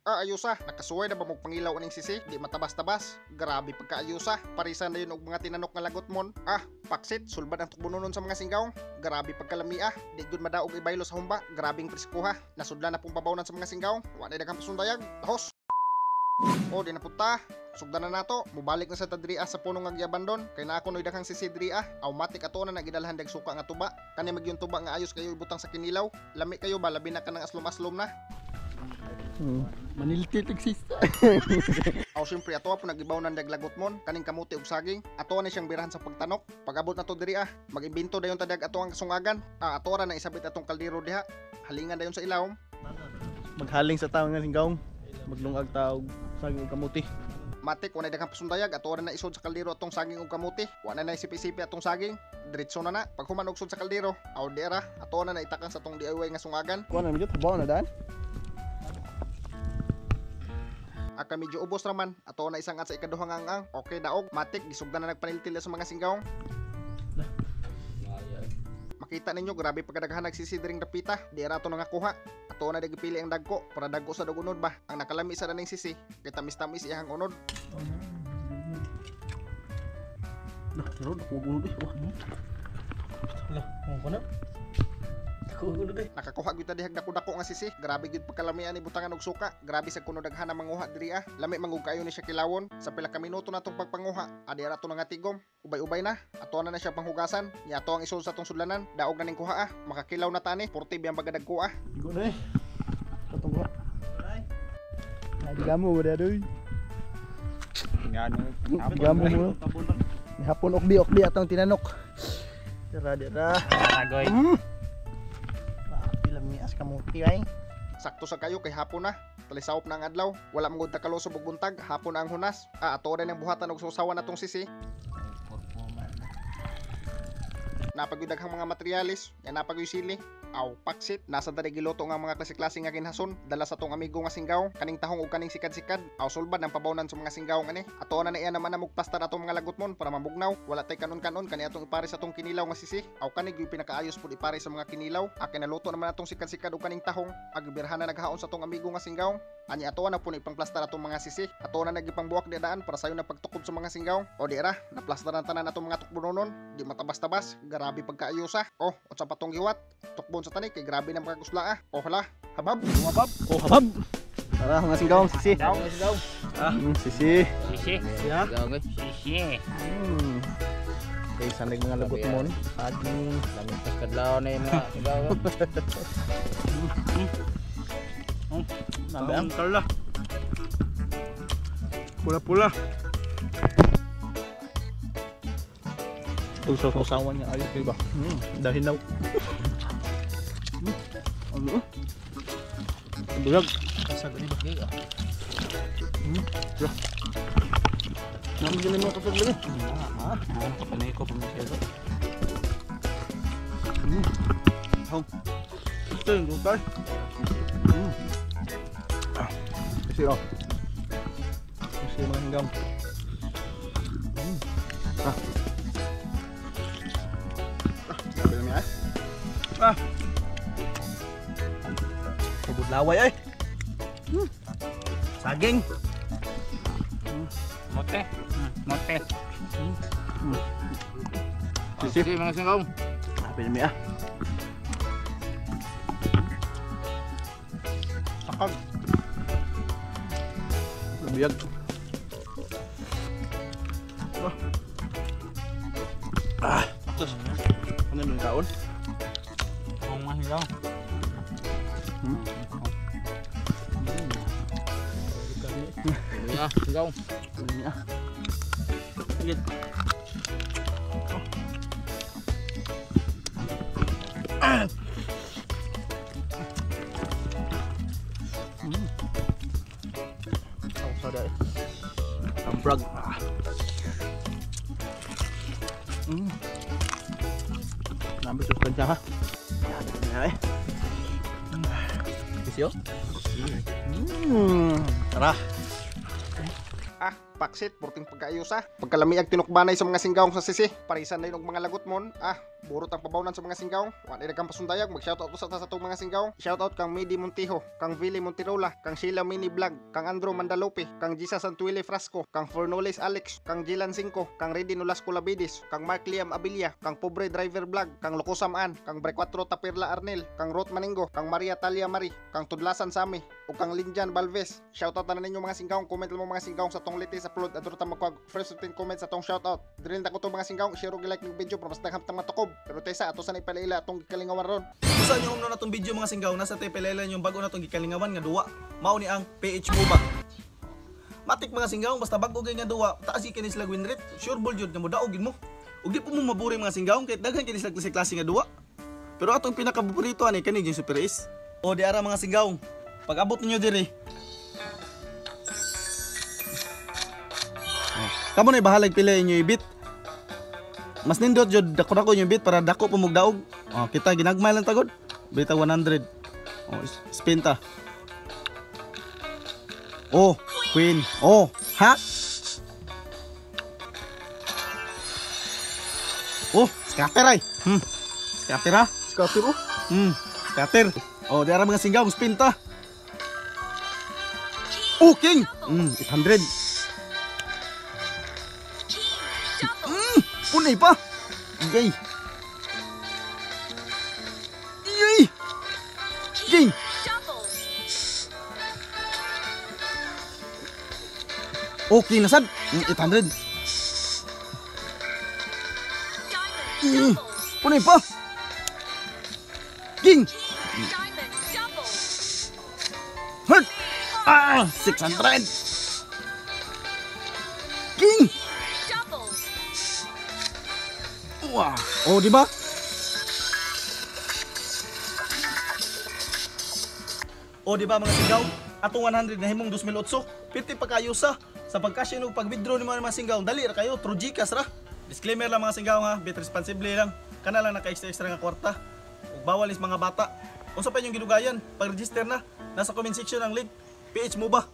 Ayos nakasuway na ba mong pangilaw aning sisi? Di matabas-tabas. Grabe pagkaayos Parisan na yun og mga tinanok nga lagot mon. Paksit, sulbad ang tukbunonon sa mga singgaw. Grabe pagkalami Di gud madaog ibaylo sa humba. Grabing presko Nasudlan na pong pabawnan sa mga singgaw. Wa na daghang pasundayag. Tahos. Di na punta. Sugdan na nato, mubalik na sa tadria sa puno nga giabandon kay na ako noy daghang sisidria. Automatic ato na nagidalhan dag suka nga tuba. Kani magyon tuba nga ayos kayo ibutang sa kinilaw. Lami kayo ba labi na kanang aslom-aslom na. Maniltit exista. Siyempre ato po nagibawnan dag lagot mon kaning kamuti ug saging. Ato na siyang birahan sa pagtanok. Pag-abot na to diri mag-imbento dayon tadag ato ang kasungagan. Ato ra na isabit atong kaldero diha. Halingan dayon sa ilawom. Maghaling sa taong nga singgaw. Maglungag taog saging ug kamuti. Matik wala daghang pasundayag ato ra na isod sa kaldero atong saging ug kamuti. Wala na sipi-sipi atong saging. Diretso na pag human og sud sa kaldero. Dira ato na itakang sa tong DIY nga sungagan. Kuan na medyo tabaw na daan. Aka medyo ubos raman ato na isang at sa ikaduhang ang okay daog matik gisugdan na nagpaniltil sa mga singgaw. Makita ninyo grabe pagkadaghan nagsisidring dapita di ra to nangakuha. Ato na dagipili ang dagko para dagko sa dugunod ba. Ang nakalami sa daning sisi kay tamis-tamis iyang unod. Rod ako gulo di. Mo ko na. Nakakuha gyud ta dihag dako-dako nga sisi. Grabe gyud pagkalamian ni butangan og suka. Grabe sa kuno daghan ang manguha diri Lami mangug kayo ni siya kilawon. Sa pila ka minuto natong pagpanguha, adira to nga tigom. Ubay-ubay na. Ato na siya panghugasan. Nya ato ang isod sa tong sudlanan. Daog na ning kuha Makakilaw na tani. Porti biyang bagadagko Igo na Katong kuha. Gamu ba doy? Gamu mo. Ni hapon okdi atong tinanok. Dira. Agoy. Mias kamuti ay. Sakto sa kayo kay hapon na. Talisawop na ang adlaw. Wala mangud ta kalusob og buntag. Hapon na ang hunas. Ato rin ang buhatan og susawan natong sisi. Napagyudaghang mga materialis. Yan napagyoy sili. Paksit. Nasa dali giluto nga mga klase-klase nga ginhason. Dala sa tong amigo nga singgaw. Kaning tahong ug kaning sikad-sikad. Sulbad ang pabawnan sa mga singgaw ani. Ato na iya naman na mugpasta atong mga lagot mon para mabugnaw. Wala tay kanon-kanon kani atong ipare sa tong kinilaw nga sisi. Kani gyud pinakaayos pud ipare sa mga kinilaw. Kinaluto naman atong sikad-sikad ug kaning tahong. Agibirhan na naghaon sa tong amigo nga singgaw. Ani ato na pud ipangplastar atong mga sisi. Ato na nagipangbuwak di daan para sayo na pagtukob sa mga singgaw. Dira, naplastaran tanan atong mga tukbunonon. Di matabas-tabas. Grabe pagkaayos unsa pa tong giwat? Tukbon sa tani kay grabe na mga kusla hala, habab. Habab. Tara mga singgaw, sisi. Sisi. Ya. Sisi. Kay sanay mga lagot mon. Saging. Lamig pas kadlaw na yung mga singgaw. Nandang tala. Pula-pula. Usaw-usawan niya ayos diba? Dahil naw. Ano? Bulag. Kasag ni ba? Namin ganun mo kasag lagi. Panay ko pamasyado. Ito yung gulay. Kasi mga hinggam. Sabi namin Subod laway saging. Mote. Sisi mga singgaw. Sabi namin Sakag. Labiyag. Terus ano yung kaon? Ang mga singgaw. Singgaw. Sige. Sada ambrag. Nambah sus kencang ha. Ya. Bisyo. Tara. paksit, purting pagkaayusa. Pagkalamiag tinukbanay sa mga singgawong sa sisi. Parisan na yun og mga lagot mon. Burot ang pabawnan sa mga singgawong. Wan ida kang pasundayag, mag-shoutout to sa atong mga singgawong. Shoutout kang Midi Montijo, kang Vili Montirola, kang Sheila Mini Vlog, kang Andrew Mandalope, kang Gisa Santuile Frasco, kang Fernoles Alex, kang Jilan Cinco, kang Redi Nolasco Labidis, kang Mark Liam Abilia, kang Pobre Driver Vlog, kang Locosam An, kang Brequatro Tapirla Arnel, kang Ruth Maningo, kang Maria Talia Mari, kang Tudlasan Sami, o kang Linjan Balves. Shoutout na ninyo mga singgawong, comment lang mo mga singgawong sa tong latest upload. Adto ta magkuha first 15 comments sa tong shoutout. Dili na ko to mga singgawong, share og like ng video para mas daghang matukob. Pero taysa ato sa ipalaila atong gikalingawan ron. Usa nyo umno natong video mga singgaw nasa tepelela yung bago natong gikalingawan nga duwa. Mao ni ang PH MOBA. Matik mga singgaw basta bago gay nga duwa, taas kini sila win rate. Sure ball jud nga mo daogin mo. Ug di po mo maburi mga singgaw kahit daghan kini sila klase nga duwa. Pero atong pinakapaborito ani kani yung Super Ace. O di ara mga singgaw. Pag abot ninyo diri. Kamo na bahalag pila inyo ibit. Mas nindot jud dako-dako yung bit para dako pumugdaog. Kita ginagmay lang tagod. Bita 100. Spin ta. Queen. Ha? Scatter ay. Scatter ha? Scatter oh. Scatter. Di ara mga singgaw spin ta. King. 800. Punay pa. Yay. King. King nasad. 800. Punay pa. King. Hurt. 600. King. Wow. Di ba? Di ba mga singgaw? Atong 100 na himong 2008. Piti pa kayo sa pagkasya og pag-withdraw ni mga singgaw. Dali ra kayo through GCash ra. Disclaimer lang mga singgaw ha, bit responsibly lang. Kana lang naka-extra nga kwarta. Ug bawal is mga bata. Unsa pa yung gidugayan, pag-register na, nasa comment section ang link. PH MOBA.